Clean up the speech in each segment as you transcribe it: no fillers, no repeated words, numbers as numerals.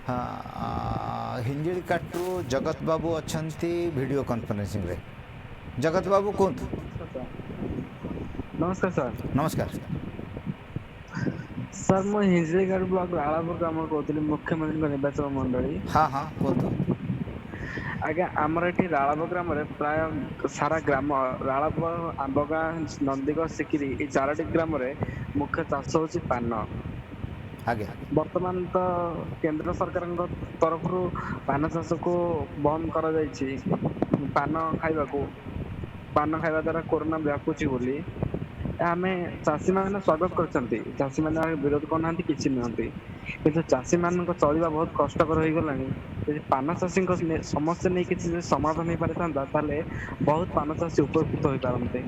हाँ हिंजिकाटू जगत बाबू अच्छा वीडियो कॉन्फ्रेंसिंग रे जगत बाबू कहतु। नमस्कार सर। नमस्कार। सर मु हिंजलीगढ़ ब्लॉक रालापुर ग्राम कहूली मुख्यमंत्री निर्वाचन मंडली। हाँ हाँ कहतु। आज्ञा आमर ये रालापुर ग्राम प्राय सारा ग्राम रालापुर आंबगाँ नंदीगढ़ सिकिरी ये 4टी ग्राम मुख्य चाष हूँ पान। आज्ञा वर्तमान तो केंद्र सरकार तरफ पान चाष को बंद कर पान खाइबा पान खाइबा द्वारा कोरोना व्यापुची बोली आम चाषी मैंने स्वागत करसी मैंने विरोध करना कि नुहति कि चाषी मान चलवा बहुत कष्टर हो गला। पान चाषी समस्या नहीं कि समाधान हो पारि था बहुत पान चाषी उपकृत हो पारते।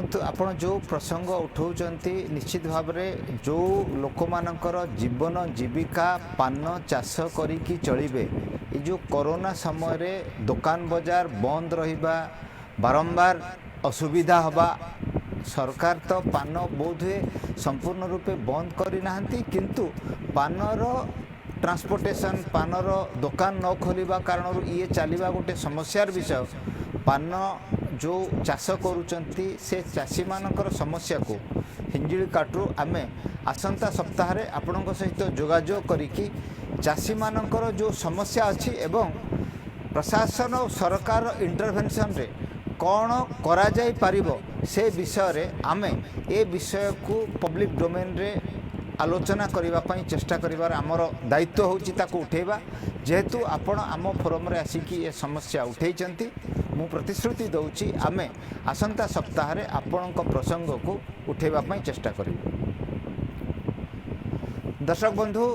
तो आप जो प्रसंग उठाउछंती निश्चित भाव में जो लोक मानकर जीवन जीविका पान चाष करिकी चलिबे ये जो कोरोना समय रे दुकान बाजार बंद रहिबा बारंबार असुविधा हवा सरकार तो पान बोध हुए संपूर्ण रूपे बंद करना किंतु पानर ट्रांसपोर्टेशन पानर दुकान न खोलिबा कारण ये चलवा गोटे समस्यार विषय पान जो चाष करुचंती से चाषी मानकर समस्या को हिंजिकाटू आमे आसंता सप्ताह रे आपणक सहित जोगाजोग करिकी चाषी मानकर जो समस्या अच्छी एवं प्रशासन और सरकार इंटरवेंशन रे कौन करा जाई पारिबो से विषय रे आमे ए विषय को पब्लिक डोमेन रे आलोचना करबा पई चेष्टा करिवार आमर दायित्व होची ताको उठेबा जेहेतु आपण आम फोरम रे आसिकी ये समस्या उठेइचंती मु प्रतिश्रुति दउची आमे आसंता सप्ताह रे आपणक प्रसंग को उठेबा पई चेष्टा करिबो। दर्शक बंधु।